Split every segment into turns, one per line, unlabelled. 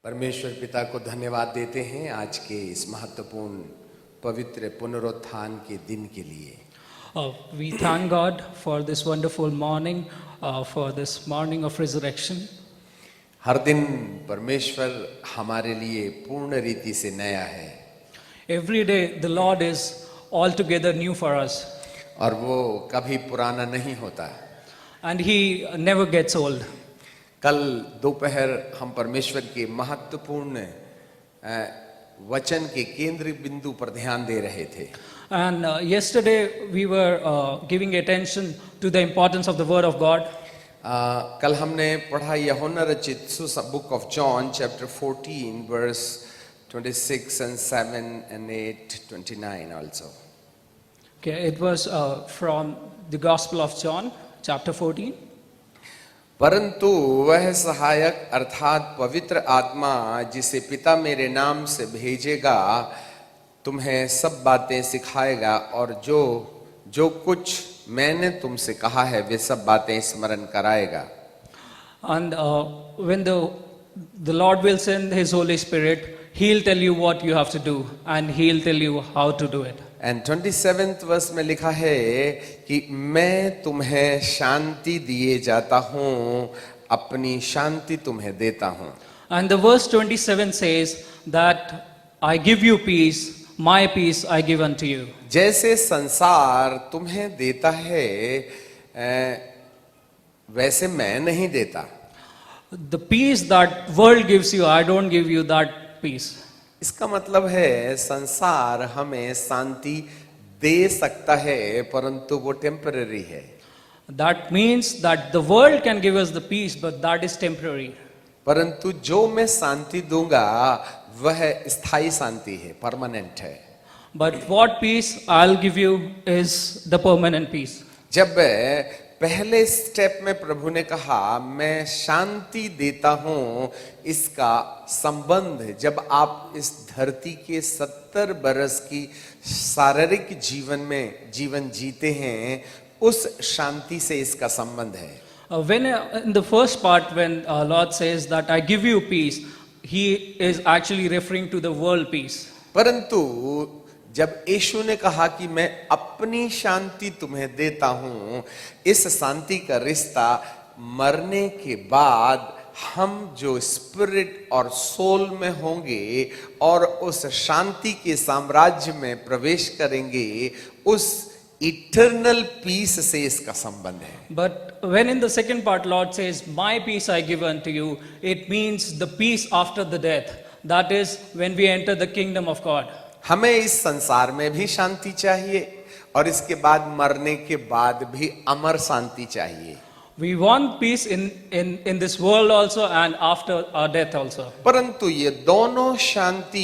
परमेश्वर पिता को धन्यवाद देते हैं आज के इस महत्वपूर्ण पवित्र पुनरुत्थान के दिन के लिए।
We thank God for this wonderful morning, for this morning of resurrection.
हर दिन परमेश्वर हमारे लिए पूर्ण रीति से नया है
Every day the Lord is altogether new for us,
और वो कभी पुराना नहीं होता।
and He never gets old.
कल दोपहर हम परमेश्वर के महत्वपूर्ण वचन के केंद्रीय बिंदु पर ध्यान दे रहे थे।
And yesterday we were giving attention to the importance of the Word of God.
कल हमने पढ़ा यूहन्ना रचित book of John chapter 14 verse 26 and 7 and 8 29 also.
Okay, it was from the Gospel of John, chapter 14.
परंतु वह सहायक अर्थात पवित्र आत्मा जिसे पिता मेरे नाम से भेजेगा तुम्हें सब बातें सिखाएगा और जो कुछ मैंने तुमसे कहा है वे सब बातें स्मरण कराएगा।
And when the Lord will send His Holy Spirit, He'll tell you what you have to do and He'll tell you how to do it.
And 27th verse में लिखा है कि मैं तुम्हें शांति दिए जाता हूँ, अपनी शांति तुम्हें देता हूँ।
And the verse 27 says that I give you peace, my peace I give unto you.
जैसे संसार तुम्हें देता है वैसे मैं नहीं देता।
The peace that world gives you, I don't give you that peace.
इसका मतलब है संसार हमें शांति दे सकता है परंतु वो टेम्पररी है।
That means that the world can give us the peace, but that is temporary.
परंतु जो मैं शांति दूंगा वह स्थायी शांति है, परमानेंट है।
But what peace I'll give you is the permanent peace.
जब पहले स्टेप में प्रभु ने कहा मैं शांति देता हूं, इसका संबंध जब आप इस धरती के 70 बरस की शारीरिक जीवन जीते हैं उस शांति से इसका संबंध है।
When in the first part when Lord says that I give you peace, He is actually referring to the world peace.
परंतु जब यीशु ने कहा कि मैं अपनी शांति तुम्हें देता हूं, इस शांति का रिश्ता मरने के बाद हम जो स्पिरिट और सोल में होंगे और उस शांति के साम्राज्य में प्रवेश करेंगे, उस इटर्नल पीस से इसका संबंध है।
But when in the second part Lord says, "My peace I give unto you," it means the peace after the death. That is when we enter the kingdom of God.
हमें इस संसार में भी शांति चाहिए और इसके बाद मरने के बाद भी अमर शांति चाहिए।
We want peace in this world also and after our death also.
परंतु ये दोनों शांति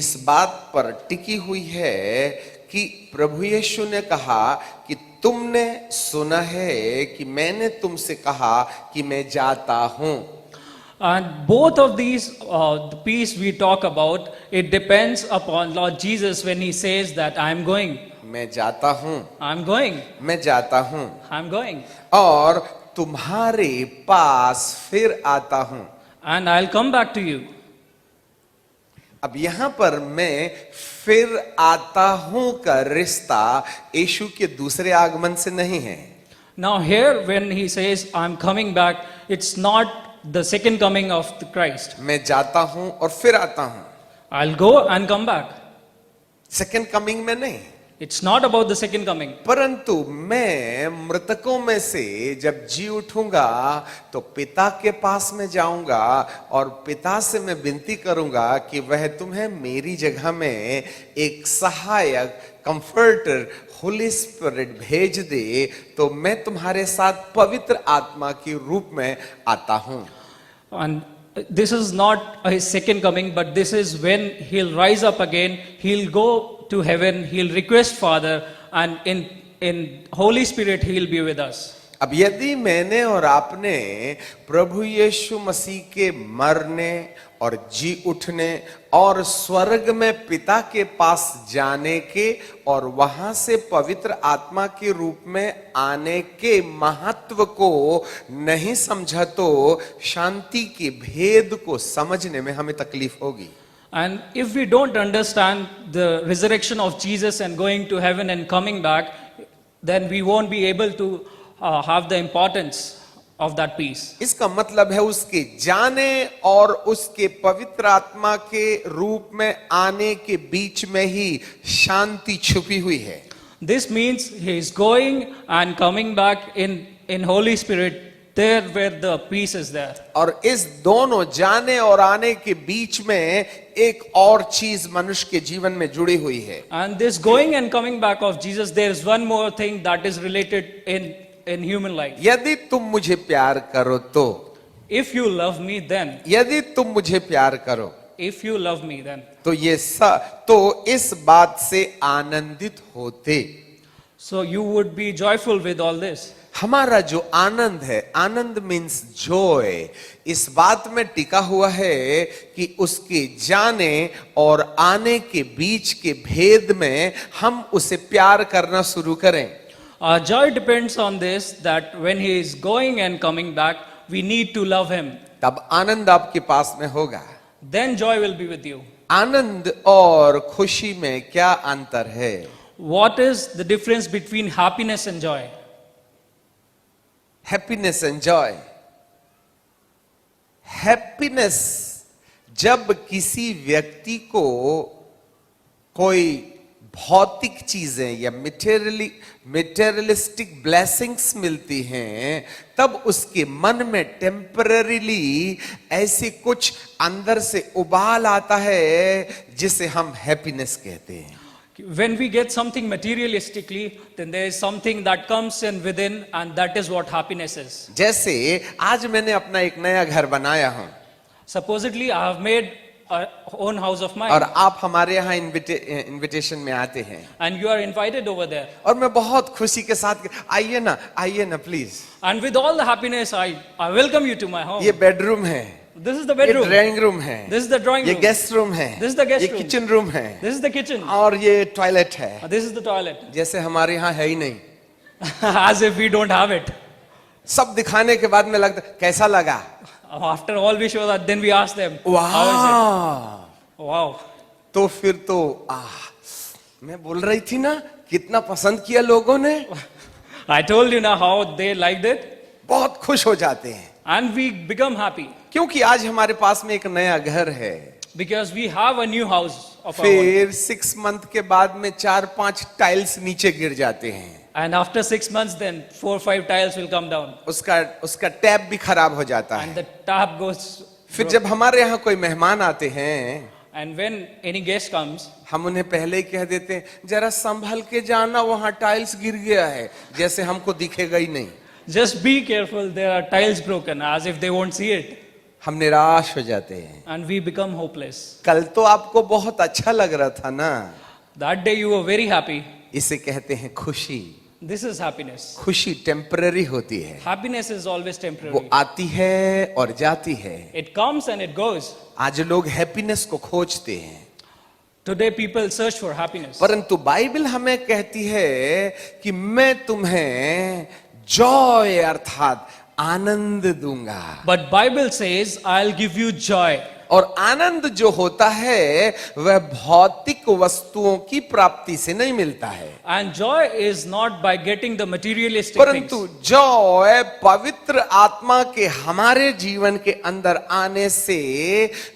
इस बात पर टिकी हुई है कि प्रभु यीशु ने कहा कि तुमने सुना है कि मैंने तुमसे कहा कि मैं जाता हूं।
And both of these, the peace we talk about, it depends upon Lord Jesus when He says that I am going.
मैं जाता हूं,
I'm going.
मैं जाता हूं
I'm going.
और तुम्हारे पास फिर आता हूं।
And I'll come back to you.
अब यहां पर मैं फिर आता हूं का रिश्ता यीशु के दूसरे आगमन से नहीं है।
Now here when He says I'm coming back, it's not the second coming of the Christ.
मैं जाता हूं और फिर आता हूं,
I'll go and come back.
Second coming में नहीं।
It's not about the second coming.
परंतु मैं मृतकों में से जब जी उठूंगा तो पिता के पास में जाऊंगा और पिता से मैं विनती करूंगा कि वह तुम्हें मेरी जगह में एक सहायक कंफर्टर होली स्पिरिट भेज दे, तो मैं तुम्हारे साथ पवित्र आत्मा के रूप में आता हूं।
And this is not His second coming, but this is when He'll rise up again. He'll go to heaven. He'll request Father, and in Holy Spirit He'll be with us.
अब यदि मैंने और आपने प्रभु यीशु मसीह के मरने और जी उठने और स्वर्ग में पिता के पास जाने के और वहां से पवित्र आत्मा के रूप में आने के महत्व को नहीं समझा तो शांति के भेद को समझने में हमें तकलीफ होगी।
And if we don't understand the resurrection of Jesus and going to heaven and coming back, then we won't be able to have the importance of that peace.
इसका मतलब है उसके जाने और उसके पवित्र आत्मा के रूप में आने के बीच में ही शांति छुपी हुई है।
This means he is going and coming back in Holy Spirit, there where the peace is there.
और इस दोनों जाने और आने के बीच में एक और चीज मनुष्य के जीवन में जुड़ी हुई है।
And this going and coming back of Jesus, there is one more thing that is related in human life.
यदि तुम मुझे प्यार करो तो,
If you love me, then.
यदि तुम मुझे प्यार करो
If you love me, then.
तो इस बात से आनंदित होते।
So you would be joyful with all this.
हमारा जो आनंद है, आनंद मीन्स जॉय, इस बात में टिका हुआ है कि उसके जाने और आने के बीच के भेद में हम उसे प्यार करना शुरू करें।
Our joy depends on this, that when he is going and coming back, we need to love him.
तब आनंद आपके पास में होगा।
Then joy will be with you.
आनंद और खुशी में क्या अंतर है?
What is the difference between happiness and joy?
Happiness and Joy. Happiness जब किसी व्यक्ति को कोई भौतिक चीजें या मेटेरियलिस्टिक ब्लेसिंग्स मिलती हैं, तब उसके मन में टेम्पररीली ऐसे कुछ अंदर से उबाल आता है जिसे हम हैप्पीनेस कहते हैं।
When we get something materialistically, then there is something that comes in within, and that is what happiness is.
जैसे आज मैंने अपना एक नया घर बनाया हूं
Supposedly, I have made our own house of mine,
और आप हमारे यहाँ इनविटेशन में आते हैं
and you are invited over there.
और मैं बहुत खुशी के साथ आइए ना please.
And with all the happiness, I welcome you to my home.
ये बेडरूम है,
This is the
ये
bedroom.
ड्राइंग रूम है,
This is the drawing
ये
room.
गेस्ट रूम है,
This is the guest
ये
room.
किचन रूम है,
This is the kitchen.
और ये टॉयलेट है।
This is the toilet.
जैसे हमारे यहाँ है ही नहीं।
As if we don't have it.
सब दिखाने के बाद में लगता कैसा लगा?
After all we show that, then we ask them, how is it? Wow.
तो फिर तो मैं बोल रही थी ना, कितना पसंद किया लोगों ने।
I told you now how they liked it,
बहुत खुश हो जाते हैं
and we become happy
क्योंकि आज हमारे पास में एक नया घर है।
because we have a new house of our own.
फिर 6 मंथ के बाद में 4-5 टाइल्स नीचे गिर जाते हैं।
And after 6 months, then 4-5 tiles will come down,
उसका टैप भी खराब हो जाता
and
है।
the tap goes.
फिर जब हमारे यहाँ कोई मेहमान आते हैं,
And when any guest comes,
हम उन्हें पहले ही कह देते हैं, जरा संभल के जाना, वहां टाइल्स गिर गया है, जैसे हमको दिखेगा ही नहीं।
just be careful, there are tiles broken, as if they won't see it,
हम निराश हो जाते हैं।
and we become hopeless.
कल तो आपको बहुत अच्छा लग रहा था ना।
That day you were very happy.
इसे कहते हैं खुशी।
This is happiness.
खुशी टेम्पररी होती है,
Happiness is always
वो
temporary.
आती है और जाती है।
It comes and it goes.
आज लोग हैप्पीनेस को खोजते हैं,
Today people search for happiness.
परंतु बाइबल हमें कहती है कि मैं तुम्हें जॉय अर्थात आनंद दूंगा।
But Bible says, I'll give you joy.
और आनंद जो होता है वह भौतिक वस्तुओं की प्राप्ति से नहीं मिलता है,
And joy is not by getting the materialistic
परंतु
things.
जॉय पवित्र आत्मा के हमारे जीवन के अंदर आने से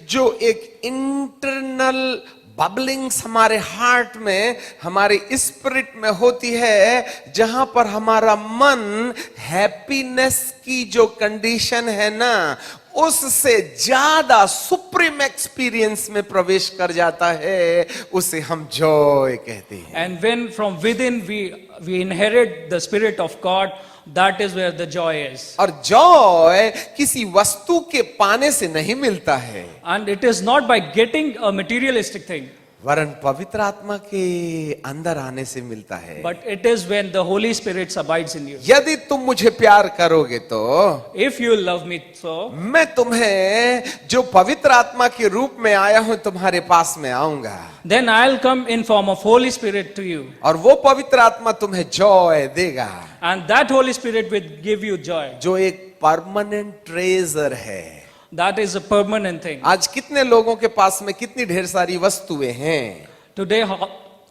जो एक इंटरनल बबलिंग्स हमारे हार्ट में, हमारे स्पिरिट में होती है, जहां पर हमारा मन हैप्पीनेस की जो कंडीशन है ना, उससे ज्यादा सुप्रीम एक्सपीरियंस में प्रवेश कर जाता है, उसे हम जॉय कहते हैं।
And when from within we inherit the Spirit of God, that is where the joy is.
और जॉय किसी वस्तु के पाने से नहीं मिलता है,
And it is not by getting a materialistic thing.
वरन पवित्र आत्मा के अंदर आने से मिलता है।
but it is when the Holy Spirit abides in you.
यदि तुम मुझे प्यार करोगे तो
If you love me so,
मैं तुम्हें जो पवित्र आत्मा के रूप में आया हूं तुम्हारे पास में आऊंगा,
then I'll come in form of Holy Spirit to you.
और वो पवित्र आत्मा तुम्हें जॉय देगा,
And that Holy Spirit will give you joy.
जो एक परमानेंट ट्रेजर है।
That is a permanent thing.
आज कितने लोगों के पास में कितनी ढेर सारी वस्तुएं हैं।
Today,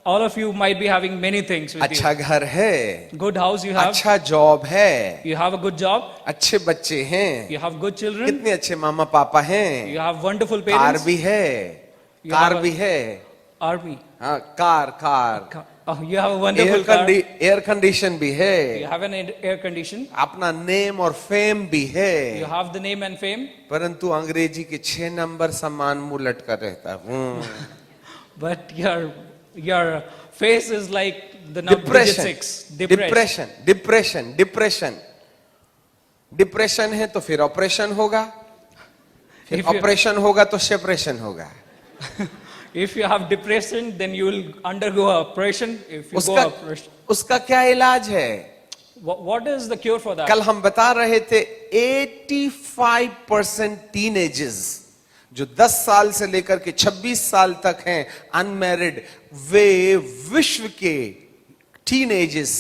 all of you might be having many things with
अच्छा घर है,
you. Good house you have.
अच्छा जॉब है,
You have a good job.
अच्छे बच्चे हैं,
You have good children.
कितने अच्छे मामा पापा हैं,
You have wonderful
car
parents.
भी है,
You
कार
have a-
भी है,
Army.
हाँ car,
Oh, you have a wonderful car.
Air condition भी है,
You have an air condition.
अपना नेम और फेम भी
You
है,
have the name and fame.
परंतु अंग्रेजी के 6 नंबर समान मुंह लटका रहता हूँ।
But your face is like the number digit 6.
Depression है तो फिर ऑपरेशन होगा, फिर
If you-
ऑपरेशन होगा तो सेपरेशन होगा।
If you have depression, then you will undergo an operation. If you go
उसका
operation,
उसका क्या इलाज है?
what is the cure for that?
कल हम बता रहे थे 85% टीनेजर्स जो 10 साल से लेकर के 26 साल तक हैं अनमैरिड, वे विश्व के टीनेजर्स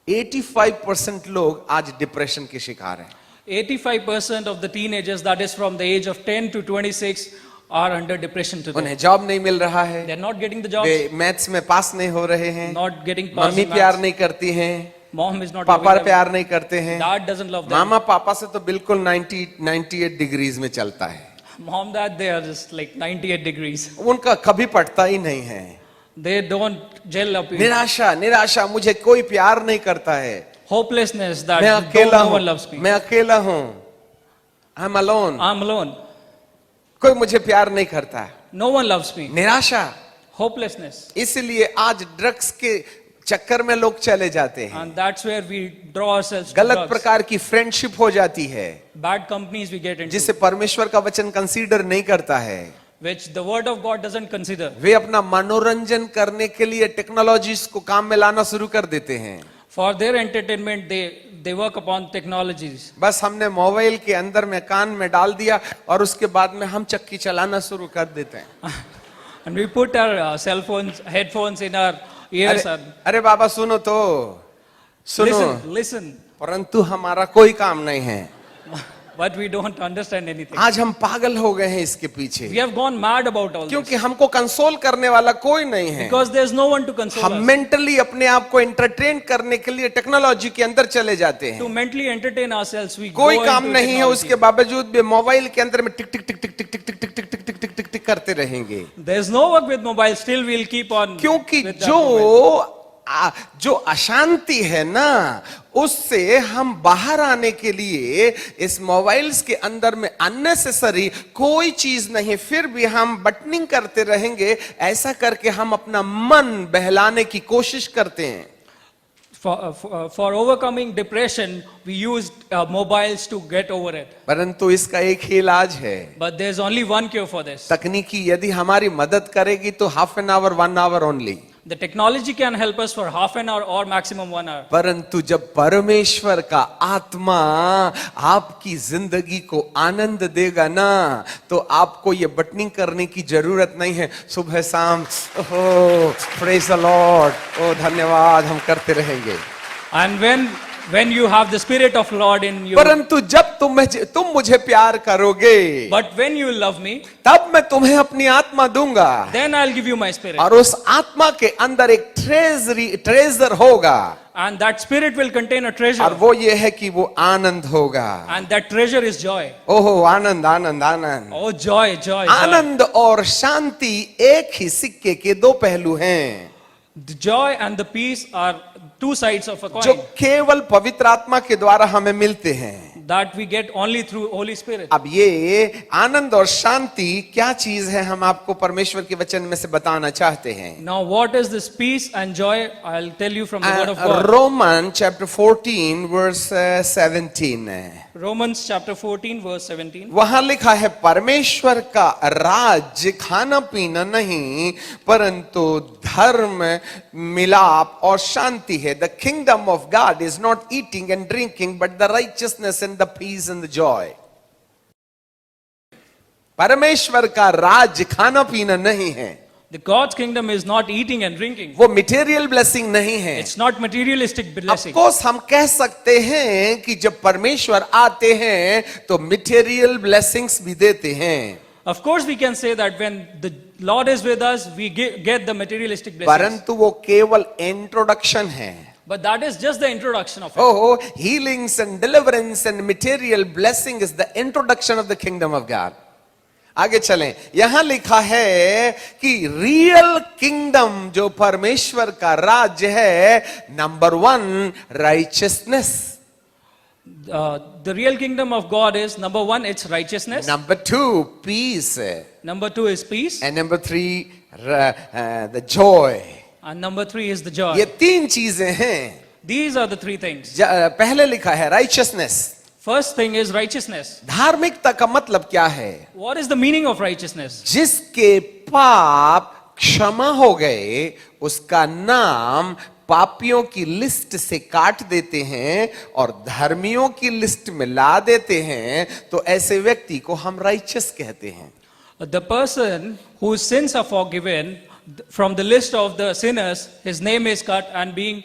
85% लोग आज डिप्रेशन के शिकार हैं।
85% of the teenagers, that is from the age of 10 to 26, are under depression today.
उन्हें जॉब नहीं मिल रहा है,
They're not getting the jobs,
way maths में पास नहीं हो रहे हैं,
not getting past
mummy
the
प्यार
maths.
नहीं करती हैं,
Mom is not
पापा
loving them.
प्यार नहीं करते हैं,
Dad doesn't love them.
मामा पापा से तो बिल्कुल 98 डिग्रीज में चलता है,
Mom, dad, they are just like 98 degrees.
उनका कभी पड़ता ही नहीं है।
They don't gel up.
निराशा, मुझे कोई प्यार नहीं करता है,
Hopelessness that
मैं अकेला
no one
हूं,
loves me.
मैं अकेला हूं, I am alone,
I'm alone.
कोई मुझे प्यार नहीं करता,
No one loves me.
निराशा।
Hopelessness.
इसलिए आज ड्रग्स के चक्कर में लोग चले जाते हैं,
And that's where we draw ourselves to
गलत
drugs.
प्रकार की फ्रेंडशिप हो जाती है,
Bad companies we get into,
जिसे परमेश्वर का वचन कंसीडर नहीं करता है।
which the word of God doesn't consider.
वे अपना मनोरंजन करने के लिए टेक्नोलॉजीज को काम में लाना शुरू कर देते हैं।
For their entertainment, they work upon technologies.
बस हमने मोबाइल के अंदर में कान में डाल दिया और उसके बाद में हम चक्की चलाना शुरू कर देते हैं।
And we put our cell phones, headphones in our ears and
अरे बाबा सुनो तो सुनो,
listen.
परंतु हमारा कोई काम नहीं है।
But we don't understand anything.
आज हम पागल हो गए हैं इसके पीछे,
We have gone mad about all this.
क्योंकि हमको कंसोल करने वाला कोई नहीं है।
Because there's no one to console
हम
us.
मेंटली अपने आप को एंटरटेन करने के लिए टेक्नोलॉजी के अंदर चले जाते
To
हैं।
mentally entertain ourselves, we
कोई
go
काम
into
नहीं है,
technology.
उसके बावजूद भी मोबाइल के अंदर में टिक टिक टिक टिक टिक टिक टिक टिक टिक टिक टिक टिक टिक टिक करते रहेंगे,
There's no work with mobile, still we'll keep on.
क्योंकि
with that mobile.
जो अशांति है ना, उससे हम बाहर आने के लिए इस मोबाइल्स के अंदर में अननेसेसरी कोई चीज नहीं, फिर भी हम बटनिंग करते रहेंगे। ऐसा करके हम अपना मन बहलाने की कोशिश करते हैं।
For overcoming depression, we used mobiles to get over it.
परंतु इसका एक ही इलाज है,
But there's only one cure for this.
तकनीकी यदि हमारी मदद करेगी तो half an hour 1 hour only.
The technology can help us for half an hour or maximum 1 hour.
परंतु जब परमेश्वर का आत्मा आपकी जिंदगी को आनंद देगा ना, तो आपको ये बटनिंग करने की जरूरत नहीं है। सुबह शाम ओह प्रेज द लॉर्ड, ओ धन्यवाद, हम करते रहेंगे।
And when you have the Spirit of Lord in you,
परंतु जब तुम मुझे प्यार करोगे,
but when you love me,
तब मैं तुम्हें अपनी आत्मा दूंगा,
then I'll give you my Spirit.
और उस आत्मा के अंदर एक ट्रेजर होगा,
And that Spirit will contain a
और
treasure.
वो ये है कि वो आनंद होगा।
And that treasure is joy.
ओहो Anand Anand Anand,
Oh, joy, joy, joy.
आनंद और शांति एक ही सिक्के के दो पहलू हैं,
The joy and the peace are two sides of a
जो
coin.
केवल पवित्र आत्मा के द्वारा हमें मिलते हैं।
that we get only through Holy Spirit.
अब ये आनंद और शांति क्या चीज है, हम आपको परमेश्वर के वचन में से बताना चाहते हैं।
Now what is this peace and joy? I'll tell you from the word of God.
Roman chapter 14 verse 17,
Romans chapter 14 verse 17.
वहां लिखा है, परमेश्वर का राज्य खाना पीना नहीं परंतु धर्म, मिलाप और शांति है। The kingdom of God is not eating and drinking but the righteousness and the peace and the joy. परमेश्वर का राज्य खाना पीना नहीं है,
The God's kingdom is not eating and drinking.
वो मटेरियल ब्लेसिंग नहीं है।
It's not materialistic blessing.
Of course हम कह सकते हैं कि जब परमेश्वर आते हैं तो मटेरियल ब्लेसिंग्स भी देते हैं,
Of course we can say that when the Lord is with us, we get the materialistic blessings.
परंतु वो केवल इंट्रोडक्शन है।
But that is just the introduction of it.
Oh, healings and deliverance and material blessing is the introduction of the kingdom of God. आगे चलें, यहां लिखा है कि रियल किंगडम जो परमेश्वर का राज्य है, number 1 righteousness,
The real kingdom of God is number 1, it's righteousness.
Number 2 peace,
Number 2 is peace.
and number 3 the joy.
And number 3 is the joy.
ये 3 चीजें हैं।
These are the 3 things.
पहले लिखा है righteousness.
First thing is righteousness.
धार्मिकता का मतलब क्या है?
What is the meaning of righteousness?
जिसके पाप क्षमा हो गए उसका नाम पापियों की लिस्ट से काट देते हैं और धर्मियों की लिस्ट में ला देते हैं, तो ऐसे व्यक्ति को हम राइचियस कहते हैं।
The person whose sins are forgiven from the list of the sinners, his name is cut and being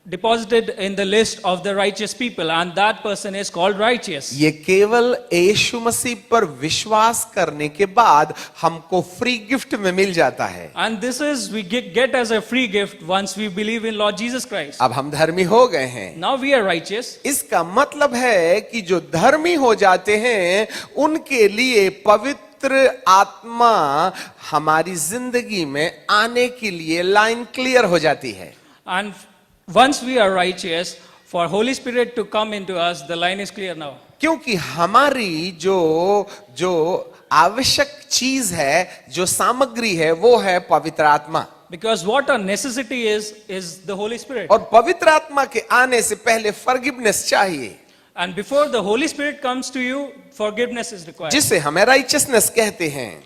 deposited in the list of the righteous people, and that person is called righteous.
ये केवल यीशु मसीह पर विश्वास करने के बाद हमको free gift में मिल जाता है।
And this is we get as a free gift once we believe in Lord Jesus Christ.
अब हम धर्मी हो गए हैं।
Now we are righteous.
इसका मतलब है कि जो धर्मी हो जाते हैं उनके लिए पवित्र आत्मा हमारी जिंदगी में आने के लिए लाइन क्लियर हो जाती है।
And once we are righteous, for Holy Spirit to come into us, the line is clear now.
क्योंकि हमारी जो आवश्यक चीज है, जो सामग्री है, वो है पवित्र आत्मा।
Because what our necessity is the Holy Spirit.
और पवित्र आत्मा के आने से पहले फॉरगिवनेस चाहिए,
And before the Holy Spirit comes to you, forgiveness is required.
जिसे हमें राइचियसनेस कहते हैं।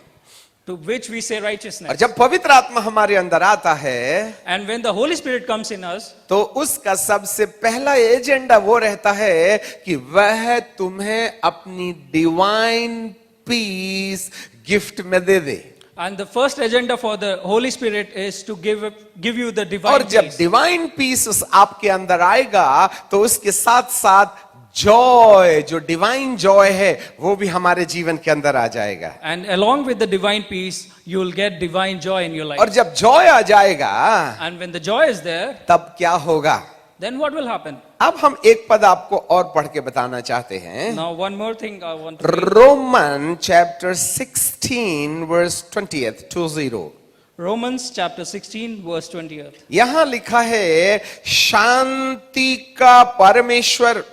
To which we say
और
righteousness.
जब पवित्र आत्मा हमारे अंदर आता है
And when the Holy Spirit comes in us,
तो उसका सबसे पहला एजेंडा वो रहता है कि वह तुम्हें अपनी डिवाइन पीस गिफ्ट में दे दे।
and the first agenda for the Holy Spirit is to give you the divine
और जब
peace.
डिवाइन पीस आपके अंदर आएगा तो उसके साथ साथ जॉय, जो डिवाइन जॉय है, वो भी हमारे जीवन के अंदर आ जाएगा।
And along with the divine peace, you will get divine joy in your life.
और जब जॉय आ जाएगा
And when the joy is there,
तब क्या होगा?
then what will happen?
अब हम एक पद आपको और पढ़ के बताना चाहते हैं।
Now one more thing I want to read.
Roman chapter 16 verse 20।
Romans chapter 16 verse 20.
यहां लिखा है, शांति का परमेश्वर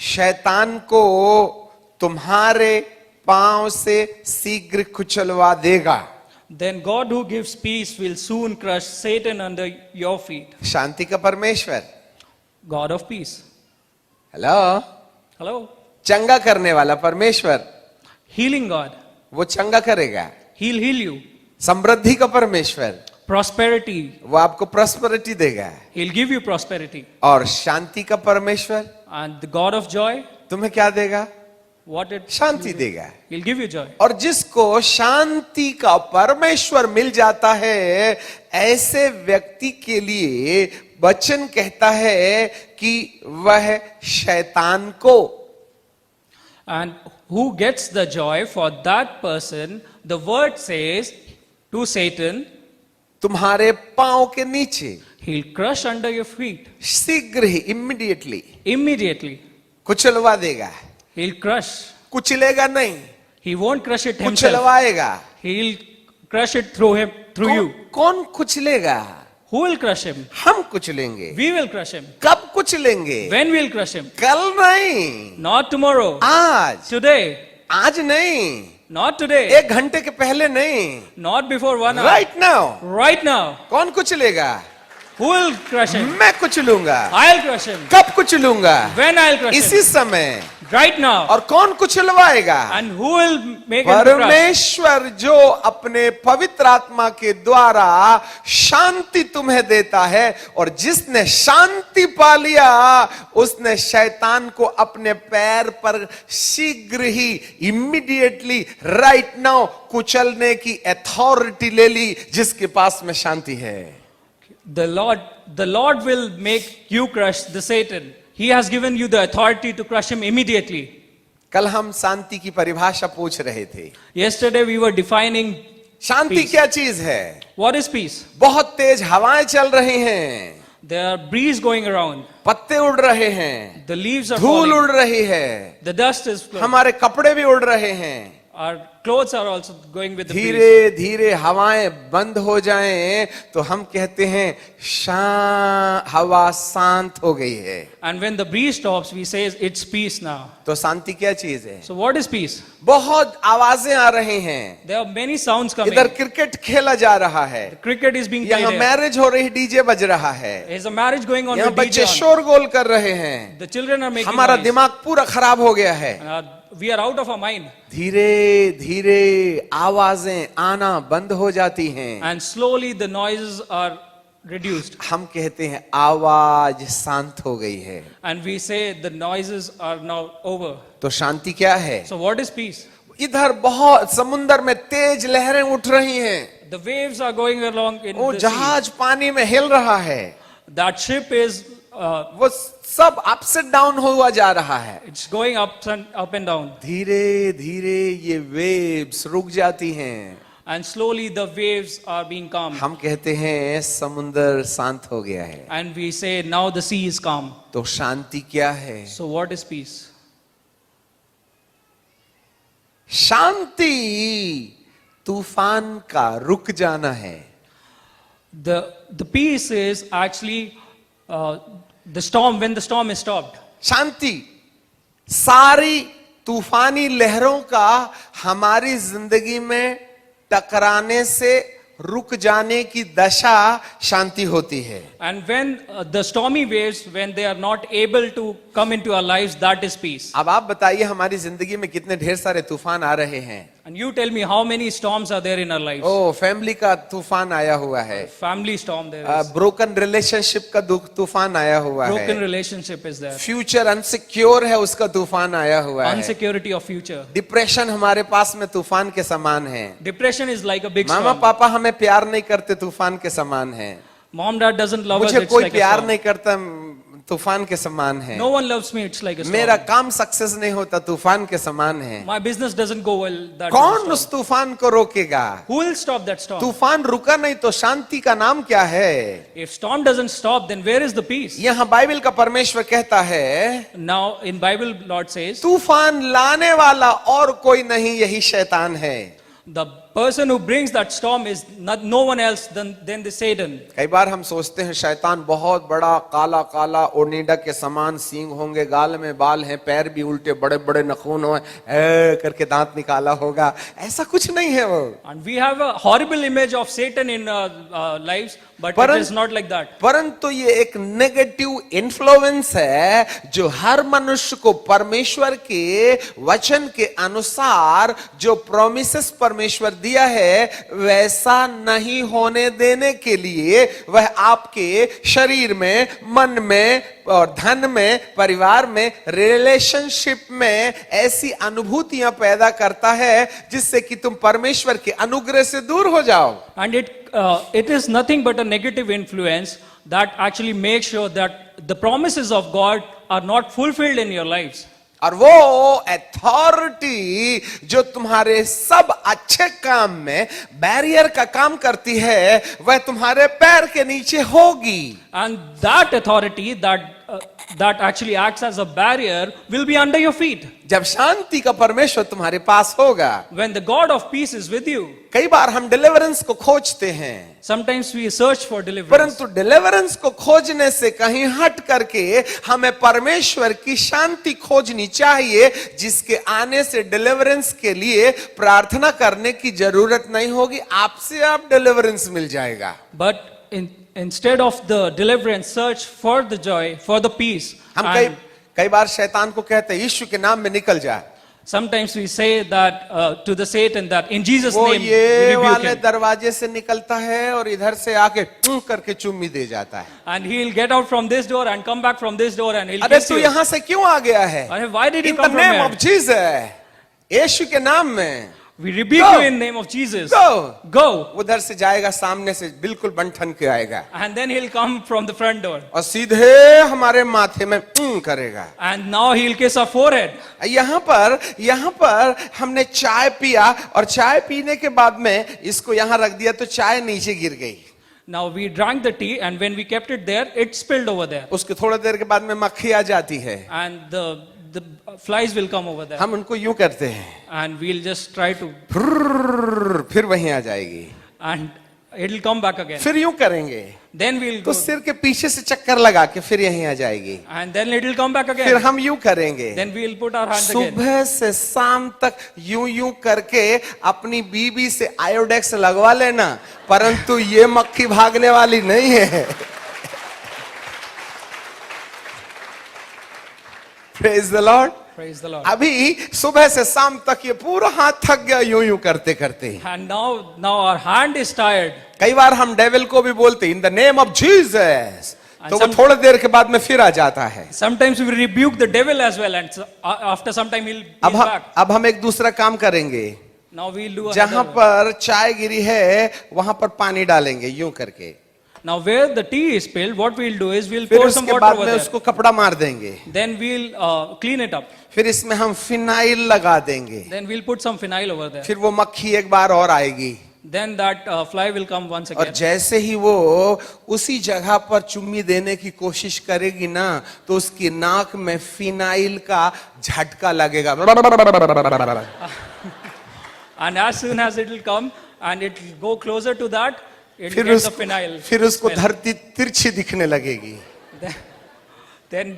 शैतान को तुम्हारे पांव से शीघ्र कुचलवा देगा।
Then God who gives peace will soon crush Satan under your feet.
शांति का परमेश्वर,
God of peace.
Hello,
Hello.
चंगा करने वाला परमेश्वर,
Healing God.
वो चंगा करेगा।
He'll heal you.
समृद्धि का परमेश्वर,
Prosperity.
वो आपको प्रॉस्पेरिटी देगा।
He'll give you prosperity.
और शांति का परमेश्वर
And the God of joy,
तुम्हें क्या देगा?
what it
शांति देगा।
He'll give you joy.
और जिसको शांति का परमेश्वर मिल जाता है, ऐसे व्यक्ति के लिए वचन कहता है कि वह शैतान को,
And who gets the joy for that person, the word says to Satan,
तुम्हारे पांव के नीचे
he'll crush under your feet.
शीघ्र ही, इमीडिएटली
Immediately,
कुचलवा देगा।
he'll crush.
कुचलेगा नहीं,
He won't crush it himself.
कुचलवाएगा।
He'll crush it through you.
कौन कुचलेगा?
Who will crush him?
हम कुचलेंगे।
We will crush him.
कब कुचलेंगे? कुचलेंगे?
When we'll crush him?
कल नहीं,
Not tomorrow.
आज,
Today.
आज नहीं,
Not today.
1 घंटे के पहले नहीं,
Not before 1 hour.
Right now.
Right now.
कौन कुचलेगा?
Who will crush him?
मैं कुचलूंगा।
I'll crush him.
कब कुचलूंगा?
When I'll crush
इसी
him?
समय।
Right now.
और कौन कुचलवाएगा?
And who will make him crush?
परमेश्वर जो अपने पवित्र आत्मा के द्वारा शांति तुम्हें देता है, और जिसने शांति पा लिया उसने शैतान को अपने पैर पर शीघ्र ही, इमीडिएटली, राइट नाउ कुचलने की अथॉरिटी ले ली, जिसके पास में शांति है।
The Lord will make you crush the Satan. He has given you the authority to crush him immediately.
कल हम शांति की परिभाषा पूछ रहे थे।
Yesterday we were defining
Shanti
peace.
क्या चीज है?
What is peace?
बहुत तेज हवाएं चल रही हैं,
There are breeze going around.
पत्ते उड़ रहे हैं,
The leaves are
धूल
falling.
उड़ रही है,
The dust is flowing.
हमारे कपड़े भी उड़ रहे हैं।
Our clothes are also going with the breeze.
धीरे धीरे हवाएं बंद हो जाएं तो हम कहते हैं हवा शांत हो गई है।
And when the breeze stops, we say it's peace now.
तो शांति क्या चीज है?
So what is peace?
बहुत आवाजें आ रही हैं,
There are many sounds coming.
इधर क्रिकेट खेला जा रहा है,
Cricket is being played
यहाँ
here.
मैरिज हो रही, डीजे बज रहा है,
There's a marriage going on
यहाँ
with
बच्चे
DJ on.
शोरगोल कर रहे हैं,
The children are making
हमारा
noise.
दिमाग पूरा खराब हो गया है।
And we are out of our mind.
धीरे धीरे आवाजें आना बंद हो जाती हैं,
And slowly the noises are reduced.
हम कहते हैं आवाज शांत हो गई है।
And we say the noises are now over.
तो शांति क्या है?
So what is peace?
इधर बहुत समुंदर में तेज लहरें उठ रही हैं,
The waves are going along in
वो
the sea.
जहाज पानी में हिल रहा है,
That ship is
वो सब अपसेट डाउन हुआ जा रहा है।
it's going up and down.
धीरे धीरे ये वेव्स रुक जाती हैं,
And slowly the waves are being calmed.
हम कहते हैं समुंदर शांत हो गया है।
And we say now the sea is calm.
तो शांति क्या है?
So what is peace?
शांति तूफान का रुक जाना है।
The peace is actually the storm, when the storm is stopped.
शांति सारी तूफानी लहरों का हमारी जिंदगी में टकराने से रुक जाने की दशा शांति होती है।
And when the stormy waves, when they are not able to come into our lives, that is peace.
अब आप बताइए हमारी जिंदगी में कितने ढेर सारे तूफान आ रहे हैं।
And you tell me how many storms are there in our lives?
ओ फैमिली का तूफान आया हुआ है,
Family storm there is.
Broken relationship का तूफान आया हुआ
Broken
है,
relationship is there.
Future unsecure है उसका तूफान आया हुआ है,
Unsecurity of future.
डिप्रेशन हमारे पास में तूफान के समान है,
Depression is like a big
mama
storm.
पापा हमें प्यार नहीं करते तूफान के समान है,
Mom, dad doesn't love us,
मुझे
it's
कोई
like a
प्यार
storm.
नहीं करता तूफान के समान है,
No one loves me, it's like a
मेरा
storm.
काम सक्सेस नहीं होता तूफान के समान है।
My business doesn't go well, that is
कौन
a storm.
उस तूफान को रोकेगा?
Who will stop that storm?
तूफान रुका नहीं तो शांति का नाम क्या है?
If storm doesn't stop, then where is the peace?
यहाँ बाइबल का परमेश्वर कहता है
Now in Bible, Lord says,
तूफान लाने वाला और कोई नहीं, यही शैतान है।
the person who brings that storm is no one else than the Satan.
कई बार हम सोचते हैं शैतान बहुत बड़ा काला काला ओनिडा के समान सींग होंगे, गाल में बाल हैं, पैर भी उल्टे, बड़े बड़े नखून हो करके दांत निकाला होगा, ऐसा कुछ नहीं है वो।
And we have a horrible image of Satan in our lives, but it is not like that.
परंतु ये एक नेगेटिव इन्फ्लुएंस है जो हर मनुष्य को परमेश्वर के वचन के अनुसार जो प्रोमिसेस परमेश्वर दिया है वैसा नहीं होने देने के लिए वह आपके शरीर में, मन में और धन में, परिवार में, रिलेशनशिप में ऐसी अनुभूतियां पैदा करता है जिससे कि तुम परमेश्वर के अनुग्रह से दूर हो जाओ।
And it is nothing but a negative influence that actually makes sure that the promises of God are not fulfilled in your lives.
और वो अथॉरिटी जो तुम्हारे सब अच्छे काम में बैरियर का काम करती है वह तुम्हारे पैर के नीचे होगी।
And that authority, that actually acts as a barrier will be under your feet.
जब शांति का परमेश्वर तुम्हारे पास होगा,
When the God of peace is with you,
कई बार हम डिलीवरेंस को खोजते हैं,
sometimes we search for deliverance.
परंतु डिलीवरेंस को खोजने से कहीं हट करके हमें परमेश्वर की शांति खोजनी चाहिए, जिसके आने से डिलीवरेंस के लिए प्रार्थना करने की जरूरत नहीं होगी, आपसे आप डिलीवरेंस मिल जाएगा।
But instead of the deliverance, search for the joy, for the peace.
हम
And
कई बार शैतान को कहते हैं यीशु के नाम में निकल जा,
sometimes we say that to the Satan that in Jesus'
वो
name we
ये
rebuke
वाले
him.
दरवाजे से निकलता है और इधर से आके करके चुम्मी दे जाता है।
And he'll get out from this door and come back from this door and he'll
अरे
kiss
तू
you.
यहाँ से क्यों आ गया है?
Arey, why did you
In the
come from
name
here?
of Jesus, यीशु के नाम में
We rebuke
Go.
you in the name of Jesus.
Go.
Go.
उधर से जाएगा, सामने से बिल्कुल बंठन के आएगा
And then he'll come from the front door.
और सीधे हमारे माथे में करेगा।
And now he'll kiss our forehead.
यहाँ पर हमने चाय पिया और चाय पीने के बाद में इसको यहाँ रख दिया तो चाय नीचे गिर गई।
Now we drank the tea and when we kept it there, it spilled over there.
उसके थोड़ी देर के बाद में मक्खी आ जाती है,
And the flies will come over there.
हम उनको यूं करते हैं,
And we'll just try to,
फिर वहीं आ जाएगी,
and it'll come back again.
फिर यूं करेंगे
Then we'll
तो
go.
सिर के पीछे से चक्कर लगा के फिर यहीं आ जाएगी,
And then it'll come back
फिर
again.
हम यूं करेंगे,
Then we'll put our hands again.
सुबह से शाम तक यूं यूं करके अपनी बीबी से आयोडेक्स लगवा लेना, परंतु ये मक्खी भागने वाली नहीं है। Praise the Lord.
Praise the Lord.
अभी सुबह से शाम तक ये पूरा हाथ थक गया यूं यूं करते करते।
And now our hand is tired.
कई बार हम डेविल को भी बोलते in the name of Jesus, तो वो
some-
थोड़ी देर के बाद में फिर आ जाता है।
Sometimes we rebuke the devil as well, and after some time he'll back.
अब हम एक दूसरा काम करेंगे,
Now we'll do
जहां
another.
पर चाय गिरी है वहां पर पानी डालेंगे यूं करके,
Now where the tea is spilled, what we'll do is we'll
फिर
pour some
उसके
water
बाद
over
में
there.
उसको कपड़ा मार देंगे,
Then we'll clean it up.
फिर इसमें हम फिनाइल लगा देंगे,
Then we'll put some phenyl over there.
फिर वो मक्खी एक बार और आएगी
Then that fly will come once
और
again.
जैसे ही वो उसी जगह पर चुम्मी देने की कोशिश करेगी ना, तो उसकी नाक में फिनाइल का झटका लगेगा।
And as soon as it will come and it will go closer to that, it will
फिर
get the phenyl.
फिर उसको
smell.
धरती तिरछी दिखने लगेगी।
Then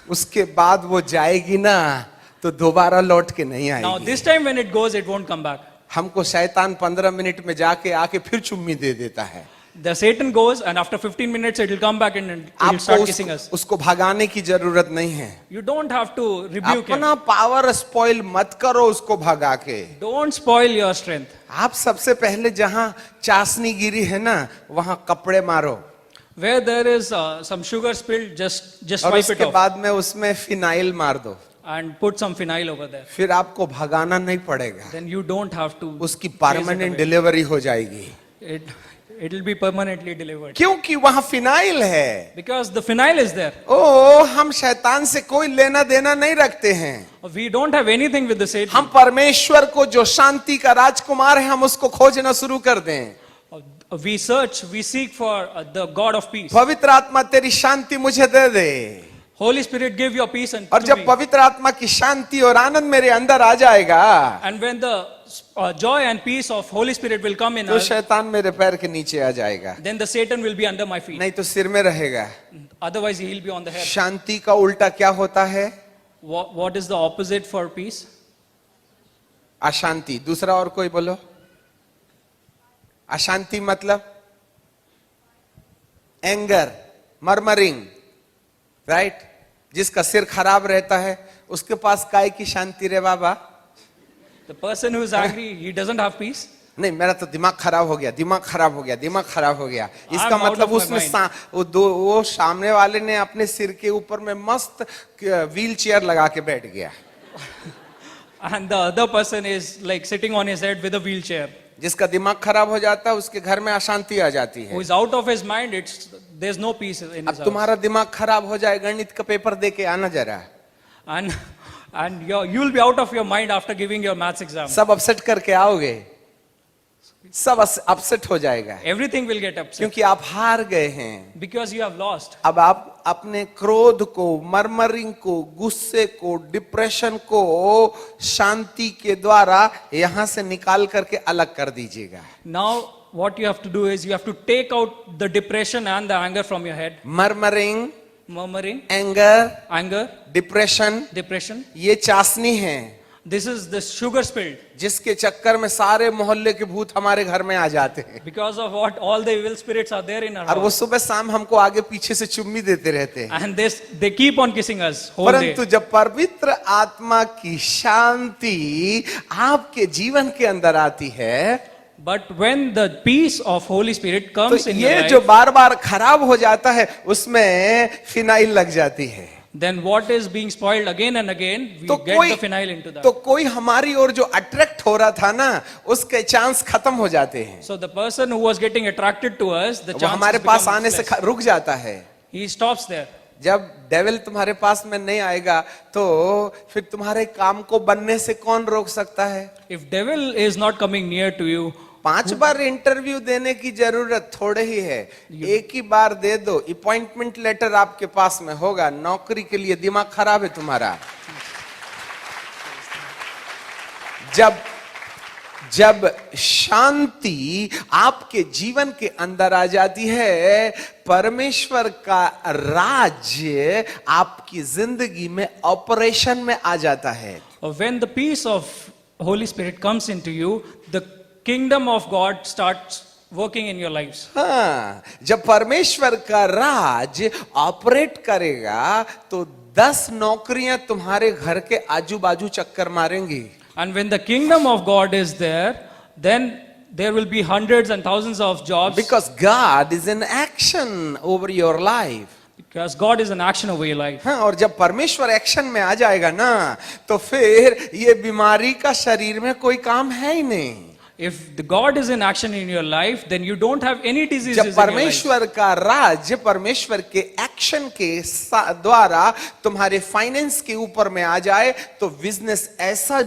उसके बाद वो जाएगी ना तो दोबारा लौट के नहीं
now
आएगी।
this time when it goes, it won't come back.
हमको शैतान 15 मिनट में जाके आके फिर चुम्मी दे देता है।
The Satan goes and after 15 minutes it will come back and it will
आपको
start kissing us.
उसको भगाने की जरूरत नहीं है।
You don't have to rebuke him.
अपना पावर स्पॉइल मत करो उसको भगा के।
Don't spoil your strength.
आप सबसे पहले जहां चाशनी गिरी है ना, वहां कपड़े मारो
Where there is some sugar spilled, just
और
wipe it
उसके
off
बाद में उसमें फिनाइल मार दो,
and put some phenyl over there.
फिर आपको भगाना नहीं पड़ेगा,
Then you don't have to.
उसकी
chase it
permanent
away.
Delivery हो जाएगी,
It'll be permanently delivered.
क्योंकि वहां फिनाइल है।
Because the phenyl is there.
ओ हम शैतान से कोई लेना देना नहीं रखते हैं,
We don't have anything with the Satan.
हम परमेश्वर को जो शांति का राजकुमार है हम उसको खोजना शुरू कर दें।
We search, we seek for the God of peace.
पवित्र आत्मा तेरी शांति मुझे दे दे,
Holy Spirit, give your peace and
और
to
जब
me.
पवित्र आत्मा की शांति और आनंद मेरे अंदर आ जाएगा
And when the joy and peace of Holy Spirit will come in
तो
us,
शैतान मेरे पैर के नीचे आ जाएगा,
then the Satan will be under my feet.
नहीं तो सिर में रहेगा।
Otherwise, he will be on the head.
शांति का उल्टा क्या होता है?
What is the opposite for peace?
अशांति। दूसरा और कोई बोलो। अशांति मतलब एंगर, मर्मरिंग, राइट? जिसका सिर खराब रहता है उसके पास काय की शांति रे बाबा?
The person who is angry, he doesn't have peace.
नहीं, मेरा तो दिमाग खराब हो गया, दिमाग खराब हो गया, दिमाग खराब हो गया। इसका
I'm out
मतलब
of my
उसने
mind.
वो सामने वाले ने अपने सिर के ऊपर में मस्त व्हील चेयर लगा के बैठ गया।
And the other person is like sitting on his head with a wheelchair.
जिसका दिमाग खराब हो जाता है उसके घर में अशांति आ जाती है।
Who is out of his mind, there's no peace in
अब
his house.
तुम्हारा दिमाग खराब हो जाए, गणित का पेपर दे के आना जरा,
And you'll be out of your mind after giving your maths exam.
सब अपसेट करके आओगे, सब अपसेट हो जाएगा,
Everything will get upset
क्योंकि आप हार गए हैं।
because you have lost.
अब आप अपने क्रोध को, मर्मरिंग को, गुस्से को, डिप्रेशन को शांति के द्वारा यहां से निकाल करके अलग कर दीजिएगा।
Now, what you have to do is you have to take out the depression and the anger from your head.
Murmuring,
Murmuring,
anger,
anger,
depression,
depression.
ये चाशनी है
This is the sugar spilled.
जिसके चक्कर में सारे मोहल्ले के भूत हमारे घर में आ जाते हैं,
Because of what all the evil spirits are there in our
और वो
house.
सुबह शाम हमको आगे पीछे से चुम्मी देते रहते हैं।
And they keep on kissing us whole day.
परंतु जब पवित्र आत्मा की शांति आपके जीवन के अंदर आती है,
But when the peace of Holy Spirit
तो
comes in your
ये
life,
जो बार बार खराब हो जाता है उसमें फिनाइल लग जाती है।
then what is being spoiled again and again, we
तो
get
कोई
the phenyl into that.
तो कोई हमारी ओर जो अट्रैक्ट हो रहा था ना, उसके चांस खत्म हो जाते हैं,
So the person who was getting attracted to us, the
वो
chances
हमारे पास
becomes
आने से
less.
रुक जाता है।
He stops there.
जब डेविल तुम्हारे पास में नहीं आएगा तो फिर तुम्हारे काम को बनने से कौन रोक सकता है?
If devil is not coming near to you,
5 bar interview देने की जरूरत थोड़े ही है, एक ही बार दे दो, अपॉइंटमेंट लेटर आपके पास में होगा। नौकरी के लिए दिमाग खराब है तुम्हारा। जब शांति आपके जीवन के अंदर आ जाती है, परमेश्वर का राज्य आपकी जिंदगी में ऑपरेशन में आ जाता है।
when the peace of Holy Spirit comes into you, the kingdom of God starts working in your lives.
हाँ, जब परमेश्वर का राज ऑपरेट करेगा तो 10 नौकरियां तुम्हारे घर के आजू बाजू चक्कर मारेंगी।
And when the kingdom of God is there, then there will be hundreds and thousands of jobs.
Because God is in action over your life.
Because God is in action over your life.
हाँ, और जब परमेश्वर action में आ जाएगा ना, तो फिर ये बीमारी का शरीर में कोई काम है ही नहीं।
If the God is in action in your life, then you don't have any diseases
जब
in your life.
परमेश्वर का राज्य परमेश्वर के एक्शन के द्वारा तुम्हारे फाइनेंस के ऊपर में आ जाए, तो बिजनेस ऐसा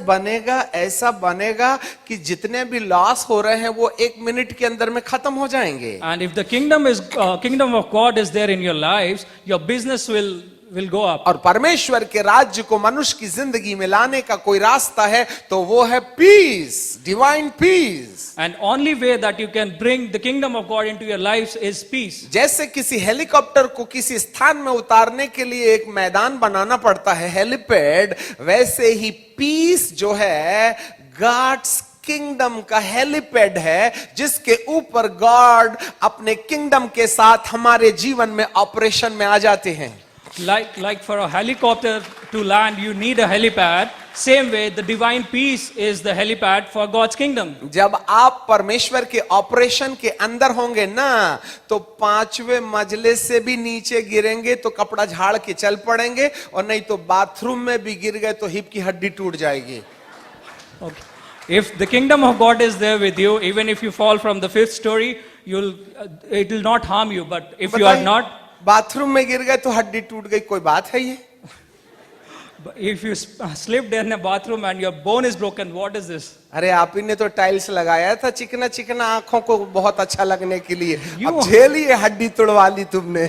बनेगा कि जितने भी लॉस हो रहे हैं वो 1 मिनट के अंदर में खत्म हो जाएंगे।
And if the kingdom of God is there in your lives, your business will go up.
और परमेश्वर के राज्य को मनुष्य की जिंदगी में लाने का कोई रास्ता है तो वो है peace, divine peace.
And only way that you can bring the kingdom of God into your lives is peace.
जैसे किसी हेलीकॉप्टर को किसी स्थान में उतारने के लिए एक मैदान बनाना पड़ता है, हेलीपैड, वैसे ही पीस जो है गॉड्स किंगडम का हेलीपैड है, जिसके ऊपर गॉड अपने किंगडम के साथ हमारे जीवन में ऑपरेशन में आ जाते हैं।
Like for a helicopter to land, you need a helipad. Same way, the divine peace is the helipad for God's kingdom.
जब आप परमेश्वर के ऑपरेशन के अंदर होंगे ना, तो 5वें मंजिले से भी नीचे गिरेंगे तो कपड़ा झाड़ के चल पड़ेंगे, और नहीं तो बाथरूम में भी गिर गए तो हिप की हड्डी टूट जाएगी।
Okay. If the kingdom of God is there with you, even if you fall from the 5th story, it will not harm you. But if you are not,
bathroom में गिर गए तो हड्डी टूट गई, कोई बात है ये?
if you slipped in a bathroom and your bone is broken, what is this?
अरे आप ही ने तो टाइल्स लगाया था चिकना चिकना आंखों को बहुत अच्छा लगने के लिए,
You-
अब झेलिए हड्डी तोड़वा ली तुमने।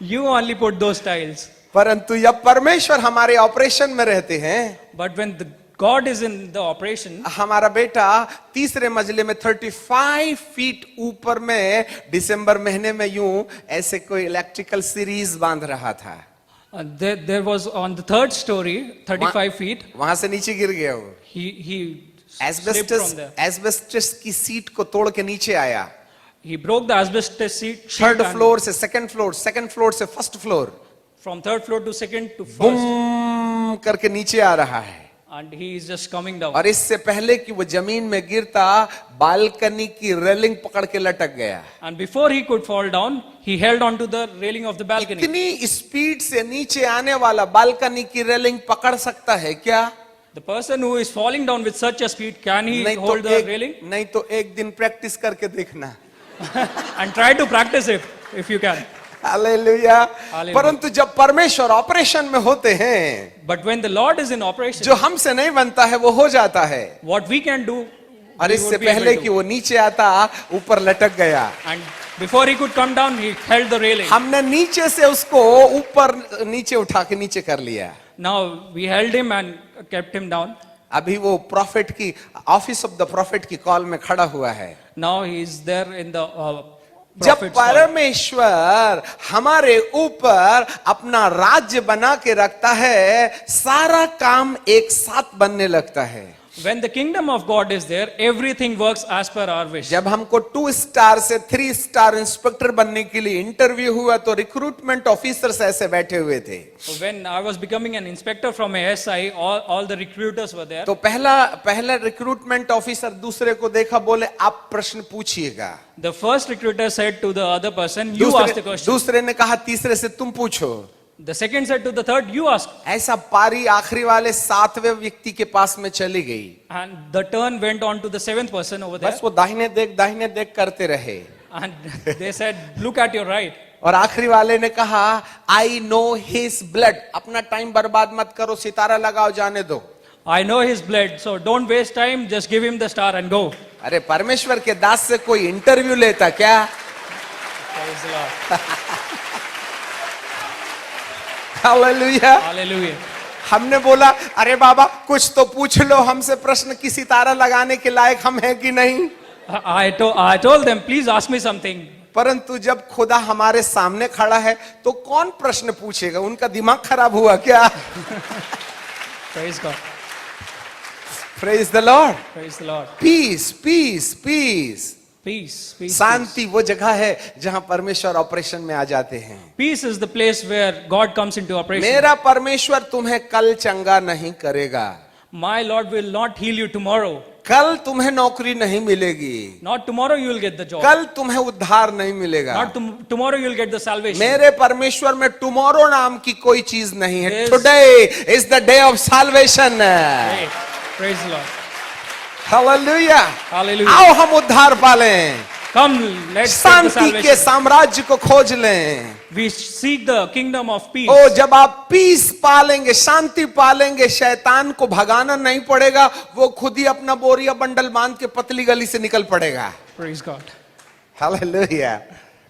You only put those tiles.
परंतु जब परमेश्वर हमारे ऑपरेशन में रहते हैं,
But when the God is in the operation,
हमारा बेटा 3रे मंजिले में 35 फीट ऊपर में दिसंबर महीने में यूं ऐसे कोई इलेक्ट्रिकल सीरीज बांध रहा था।
there was on the 3rd story, 35 feet,
वहां से नीचे गिर गया वो।
he slipped from there.
Asbestos की सीट को तोड़ के नीचे आया।
He broke the asbestos sheet
3rd
and
floor से 2nd फ्लोर, 2nd फ्लोर से 1st floor,
from 3rd floor to 2nd to 1st,
boom करके नीचे आ रहा है।
and he is just coming down.
और इससे पहले कि वो जमीन में गिरता, बालकनी की रेलिंग पकड़ के लटक गया।
And before he could fall down, he held on to the railing of the balcony.
इतनी स्पीड से नीचे आने वाला बालकनी की रेलिंग पकड़ सकता है क्या?
The person who is falling down with such a speed, can he hold the railing?
नहीं तो एक दिन प्रैक्टिस करके देखना।
And try to practice it if you can.
Hallelujah.
Hallelujah.
परंतु जब परमेश्वर ऑपरेशन में होते हैं,
But when the Lord is in operation,
जो हमसे नहीं बनता है वो हो जाता है।
what we can do,
और
we
इससे
would be
पहले
able
कि
to.
वो नीचे आता, ऊपर लटक गया।
And Before he could come down, he held the railing.
हमने नीचे से उसको ऊपर नीचे उठा के नीचे कर लिया।
Now we held him and kept him down.
अभी वो प्रॉफिट की ऑफिस ऑफ द प्रॉफिट की कॉल में खड़ा हुआ है।
Now he is there in the
जब
prophet's hall.
परमेश्वर हमारे ऊपर अपना राज्य बना के रखता है, सारा काम एक साथ बनने लगता है।
When the kingdom of God is there, everything works as per our wish.
जब हमको 2 स्टार से 3 स्टार इंस्पेक्टर बनने के लिए इंटरव्यू हुआ तो रिक्रूटमेंट ऑफिसर्स ऐसे बैठे हुए थे।
When I was becoming an inspector from ASI, all the recruiters were there.
तो पहला रिक्रूटमेंट ऑफिसर दूसरे को देखा, बोले आप प्रश्न पूछिएगा।
The first recruiter said to the other person, "You ask the question."
दूसरे ने कहा तीसरे से तुम पूछो।
The second said to the third, "You ask."
ऐसा पारी आखिरी वाले 7वें व्यक्ति के पास में चली गई।
And the turn went on to the 7th person over there.
बस वो दाहिने देख करते रहे।
And they said, "Look at your right."
और आखिरी वाले ने कहा, आई नो हिज ब्लड, अपना टाइम बर्बाद मत करो, सितारा लगाओ, जाने दो।
I know his blood, so don't waste time. Just give him the star and go.
अरे परमेश्वर के दास से कोई इंटरव्यू लेता क्या?
Praise the Lord.
Hallelujah.
Hallelujah.
हमने बोला, अरे बाबा कुछ तो पूछ लो हमसे प्रश्न, कि सितारा लगाने के लायक हम हैं कि नहीं।
I told them, "Please ask me something."
परंतु जब खुदा हमारे सामने खड़ा है तो कौन प्रश्न पूछेगा? उनका दिमाग खराब हुआ क्या?
Praise God.
Praise the Lord.
Praise the Lord.
Peace peace peace.
Peace. Peace.
शांति वो जगह है जहां परमेश्वर ऑपरेशन में आ जाते हैं।
Peace is the place where God comes into operation.
मेरा परमेश्वर तुम्हें कल चंगा नहीं करेगा।
My Lord will not heal you tomorrow.
कल तुम्हें नौकरी नहीं मिलेगी।
Not tomorrow you will get the job.
कल तुम्हें उद्धार नहीं मिलेगा।
Not tomorrow you will get the salvation.
मेरे परमेश्वर में टुमारो नाम की कोई चीज नहीं है।
Yes.
Today is the day of salvation.
Hey, praise the Lord.
Hallelujah.
Hallelujah.
आओ हम उद्धार पालें,
Come, let's take the
शांति के
salvation.
साम्राज्य को खोज लें।
We seek the kingdom of peace.
ओ जब आप पीस पालेंगे, शांति पालेंगे, शैतान को भगाना नहीं पड़ेगा, वो खुद ही अपना बोरिया बंडल बांध के पतली गली से निकल पड़ेगा।
Praise God.
हालेलुया।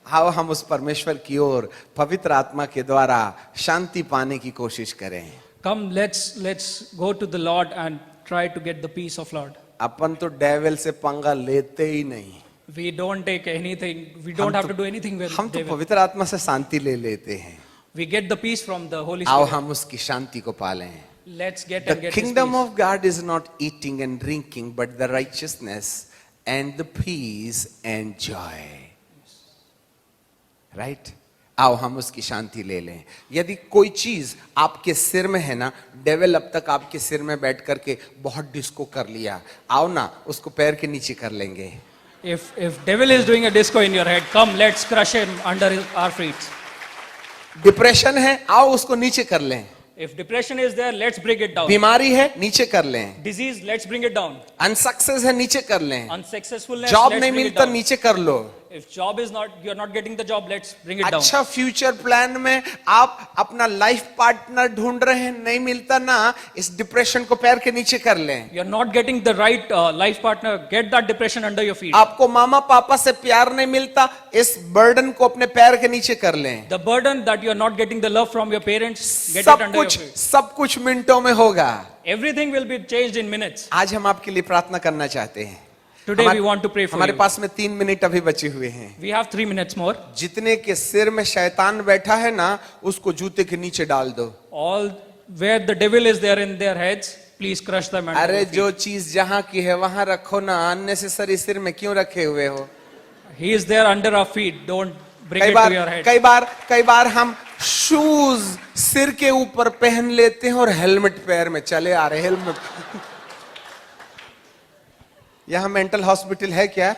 आओ हम उस परमेश्वर की ओर पवित्र आत्मा के द्वारा शांति पाने की कोशिश करें।
Come, let's go to the Lord and try to get the peace of Lord.
अपन तो डेविल से पंगा लेते ही नहीं।
We don't take anything. We don't have to do anything with
हम तो
devil.
पवित्र आत्मा से शांति ले लेते हैं।
We get the peace from the Holy
आओ
Spirit.
हम उसकी शांति को पालें।
Let's get
The
and get His
kingdom
peace.
of God is not eating and drinking, but the righteousness and the peace and joy. Right? आओ हम उसकी शांति ले लें। यदि कोई चीज आपके सिर में है ना, डेविल अब तक आपके सिर में बैठ करके बहुत डिस्को कर लिया, आओ ना उसको पैर के नीचे कर लेंगे।
If devil is doing a disco in your head, come, let's crush him under our feet.
Depression है, आओ उसको नीचे कर लें।
If depression is there, let's bring it down.
बीमारी है, नीचे कर लें।
Disease, let's bring it down.
Unsuccess है, नीचे कर लें।
Unsuccessfulness,
जॉब
let's
नहीं
bring it
मिलता,
down.
नीचे कर लो।
If job is not, you're not getting the job, let's bring it down.
अच्छा फ्यूचर प्लान में आप अपना लाइफ पार्टनर ढूंढ रहे हैं, नहीं मिलता ना, इस डिप्रेशन को पैर के नीचे कर लें।
You're not getting the right life partner, get that depression under your feet.
आपको मामा पापा से प्यार नहीं मिलता, इस बर्डन को अपने पैर के नीचे कर लें।
The burden that you're not getting the love from your parents, get it under your feet.
सब कुछ मिनटों में होगा।
Everything will be changed in minutes.
आज हम आपके लिए प्रार्थना करना चाहते हैं।
Today we want to pray for
हमारे
you.
पास में 3 मिनट अभी बचे हुए हैं।
We have 3 minutes more.
जितने के सिर में शैतान बैठा है ना, उसको जूते के नीचे डाल दो।
All where the devil is there in their heads, please crush them under
अरे
your feet.
जो चीज जहां की है वहां रखो ना, अननेसेसरी सिर में क्यों रखे हुए हो?
He is there under our feet. Don't bring it to your head.
कई बार हम शूज सिर के ऊपर पहन लेते हैं और हेलमेट पैर में चले आ रहे। हेलमेट यहां मेंटल हॉस्पिटल है क्या?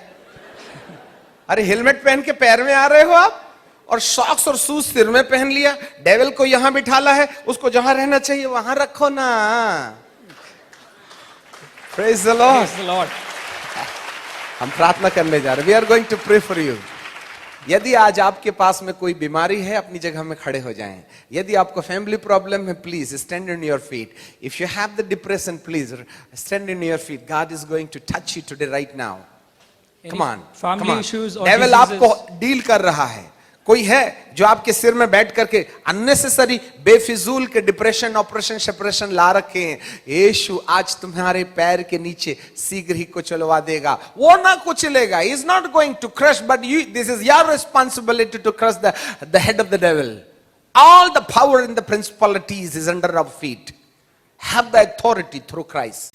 अरे हेलमेट पहन के पैर में आ रहे हो आप, और सॉक्स और शूज सिर में पहन लिया। डेविल को यहां बिठाला है, उसको जहां रहना चाहिए वहां रखो ना। Praise the Lord.
Praise the Lord.
हम प्रार्थना करने जा रहे हैं। We are going to pray for you. यदि आज आपके पास में कोई बीमारी है, अपनी जगह में खड़े हो जाएं। यदि आपको फैमिली प्रॉब्लम है, please stand in your feet. If you have the depression, please stand in your feet. God is going to touch you today right now.
Any
Come on,
family
come on.
issues or
devil
diseases.
आपको deal कर रहा है. कोई है जो आपके सिर में बैठ करके अननेसेसरी बेफिजूल के डिप्रेशन, ऑपरेशन, सेपरेशन ला रखे हैं. यीशु आज तुम्हारे पैर के नीचे शीघ्र ही कुचलवा देगा. वो ना कुचलेगा. He is not going to crush, but this is your responsibility to crush the head of the devil. All the power and the principalities is under our feet. Have the authority through Christ.